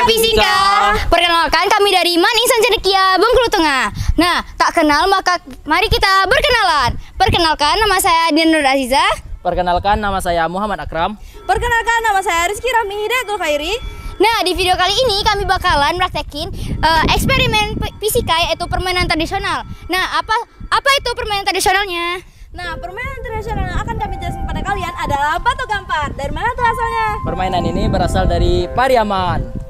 Sobat Fisika, perkenalkan kami dari Man Ihsan Cendekia, Bengkulu Tengah. Nah, tak kenal maka mari kita berkenalan. Perkenalkan, nama saya Dian Nur Aziza. Perkenalkan, nama saya Muhammad Akram. Perkenalkan, nama saya Rizky Rahmi Hidayatul Khairi. Nah, di video kali ini kami bakalan praktekin eksperimen fisika, yaitu permainan tradisional. Nah, apa itu permainan tradisionalnya? Nah, permainan tradisional yang akan kami jelaskan pada kalian adalah batu gampar. Dari mana tuh asalnya? Permainan ini berasal dari Pariaman.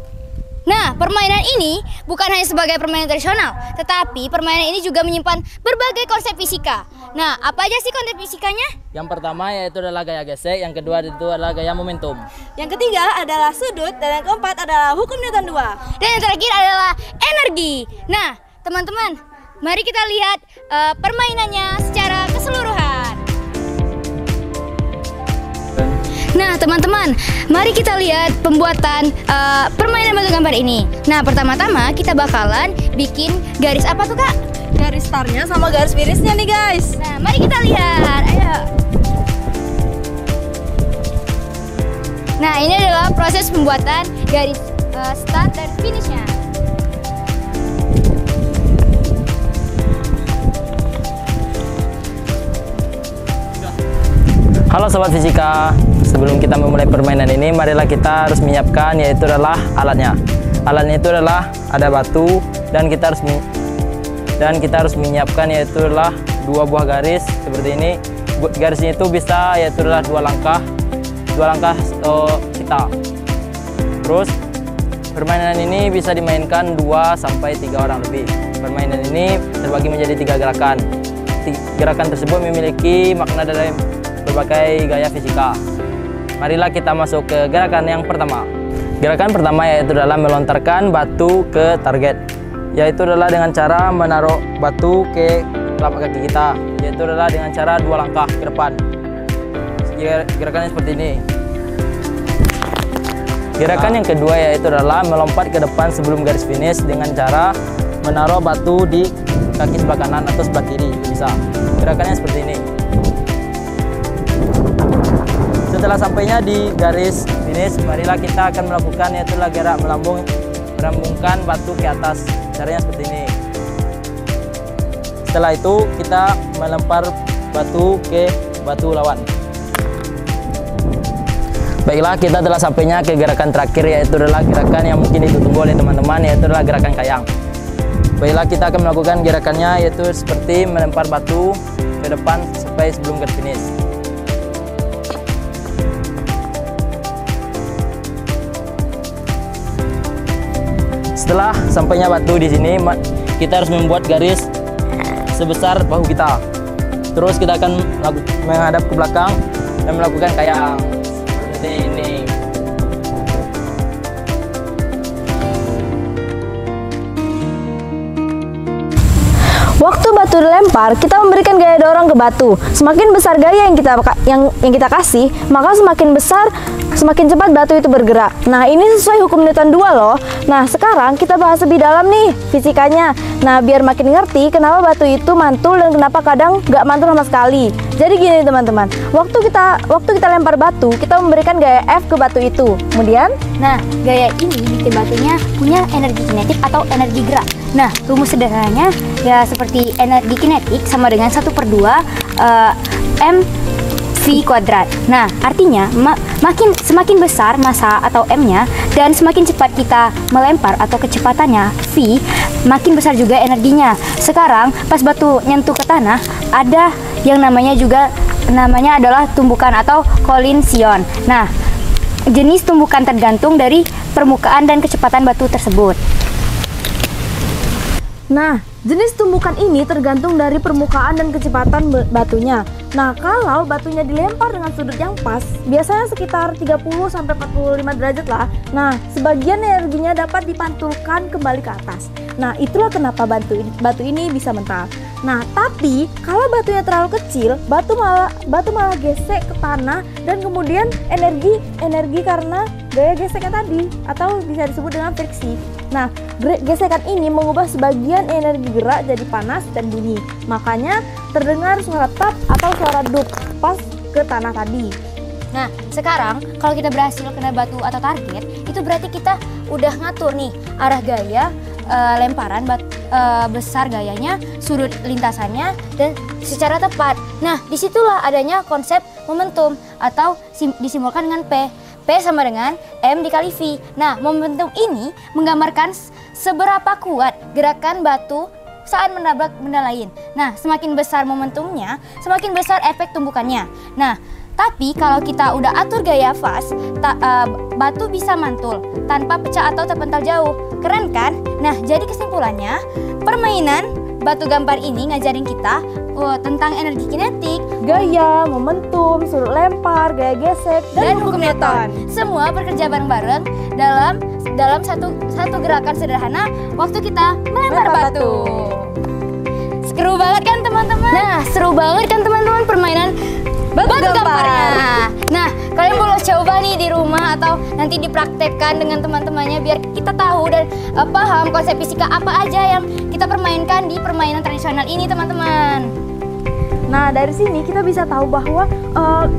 Nah, permainan ini bukan hanya sebagai permainan tradisional, tetapi permainan ini juga menyimpan berbagai konsep fisika. Nah, apa aja sih konsep fisikanya? Yang pertama yaitu adalah gaya gesek, yang kedua itu adalah gaya momentum. Yang ketiga adalah sudut, dan yang keempat adalah hukum Newton 2. Dan yang terakhir adalah energi. Nah, teman-teman, mari kita lihat permainannya secara keseluruhan. Nah, teman-teman, mari kita lihat pembuatan permainan batu gampar ini. Nah, pertama-tama kita bakalan bikin garis apa tuh, Kak? Garis startnya sama garis finisnya nih, guys. Nah, mari kita lihat. Ayo. Nah, ini adalah proses pembuatan garis start dan finishnya. Halo Sobat Fisika, sebelum kita memulai permainan ini, marilah kita harus menyiapkan yaitu adalah alatnya. Alatnya itu adalah ada batu dan kita harus menyiapkan yaitu adalah dua buah garis seperti ini. Garisnya itu bisa yaitu adalah dua langkah kita. Terus permainan ini bisa dimainkan 2 sampai 3 orang lebih. Permainan ini terbagi menjadi 3 gerakan. Gerakan tersebut memiliki makna dari berbagai gaya fisika. Marilah kita masuk ke gerakan yang pertama. Gerakan pertama yaitu adalah melontarkan batu ke target, yaitu adalah dengan cara menaruh batu ke telapak kaki kita, yaitu adalah dengan cara 2 langkah ke depan. Gerakannya seperti ini. Gerakan yang kedua yaitu adalah melompat ke depan sebelum garis finish dengan cara menaruh batu di kaki sebelah kanan atau sebelah kiri, bisa. Gerakannya seperti ini. Setelah sampainya di garis finish, marilah kita akan melakukan yaitu gerak melambungkan batu ke atas. Caranya seperti ini. Setelah itu kita melempar batu ke batu lawan. Baiklah, kita telah sampainya ke gerakan terakhir, yaitu adalah gerakan yang mungkin ditunggu oleh teman-teman, yaitu adalah gerakan kayang. Baiklah, kita akan melakukan gerakannya yaitu seperti melempar batu ke depan sampai sebelum garis finish. Setelah sampainya batu di sini, kita harus membuat garis sebesar bahu kita. Terus kita akan menghadap ke belakang dan melakukan kayang seperti ini. Waktu batu dilempar, kita memberikan gaya dorong ke batu. Semakin besar gaya yang kita kasih, maka semakin cepat batu itu bergerak. Nah, ini sesuai hukum Newton 2 loh. Nah, sekarang kita bahas lebih dalam nih fisikanya. Nah, biar makin ngerti kenapa batu itu mantul dan kenapa kadang nggak mantul sama sekali. Jadi gini teman-teman, waktu kita lempar batu, kita memberikan gaya F ke batu itu. Kemudian, nah, gaya ini bikin batunya punya energi kinetik atau energi gerak. Nah, rumus sederhananya ya seperti energi kinetik sama dengan 1/2 mv kuadrat. Nah, artinya semakin besar massa atau m-nya dan semakin cepat kita melempar atau kecepatannya v, makin besar juga energinya. Sekarang pas batu nyentuh ke tanah, ada yang namanya adalah tumbukan atau kolinsion. Nah, jenis tumbukan tergantung dari permukaan dan kecepatan batu tersebut. nah, jenis tumbukan ini tergantung dari permukaan dan kecepatan batunya. Nah, kalau batunya dilempar dengan sudut yang pas, biasanya sekitar 30 sampai 45 derajat lah. Nah, sebagian energinya dapat dipantulkan kembali ke atas. Nah, itulah kenapa batu ini bisa mental. Nah, tapi kalau batunya terlalu kecil, batu malah gesek ke tanah dan kemudian energi karena gaya geseknya tadi atau bisa disebut dengan friksi. Nah, gesekan ini mengubah sebagian energi gerak jadi panas dan bunyi. Makanya terdengar suara tap atau suara dup pas ke tanah tadi. Nah, sekarang kalau kita berhasil kena batu atau target, itu berarti kita udah ngatur nih arah gaya lemparan besar gayanya, sudut lintasannya, dan secara tepat. Nah, disitulah adanya konsep momentum atau disimbolkan dengan P. P sama dengan M dikali V. Nah, momentum ini menggambarkan seberapa kuat gerakan batu saat menabrak benda lain. Nah, semakin besar momentumnya, semakin besar efek tumbukannya. Nah, tapi kalau kita udah atur gaya fast, batu bisa mantul tanpa pecah atau terpental jauh. Keren kan? Nah, jadi kesimpulannya, permainan batu gampar ini ngajarin kita tentang energi kinetik, Gaya, momentum, sudut lempar, gaya gesek, dan hukum Newton. Semua bekerja bareng-bareng dalam satu gerakan sederhana waktu kita melempar batu. Seru banget kan teman-teman? Nah, seru banget kan teman-teman permainan batu gamparnya. Nah, kalian boleh coba nih di rumah atau nanti dipraktekkan dengan teman-temannya biar kita tahu dan paham konsep fisika apa aja yang kita permainkan di permainan tradisional ini, teman-teman. Nah, dari sini kita bisa tahu bahwa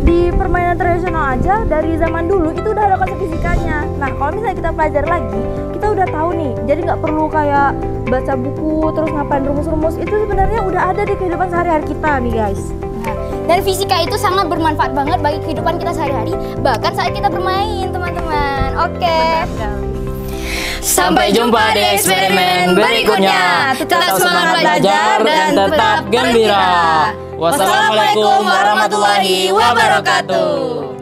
di permainan tradisional aja dari zaman dulu itu udah ada konsep fisikanya. Nah, kalau misalnya kita pelajari lagi, kita udah tahu nih. Jadi nggak perlu kayak baca buku terus ngapain rumus-rumus, itu sebenarnya udah ada di kehidupan sehari-hari kita nih, guys. Dan fisika itu sangat bermanfaat banget bagi kehidupan kita sehari-hari, bahkan saat kita bermain, teman-teman. Oke. Sampai jumpa di eksperimen berikutnya. Tetap semangat belajar dan tetap gembira. Wassalamualaikum warahmatullahi wabarakatuh.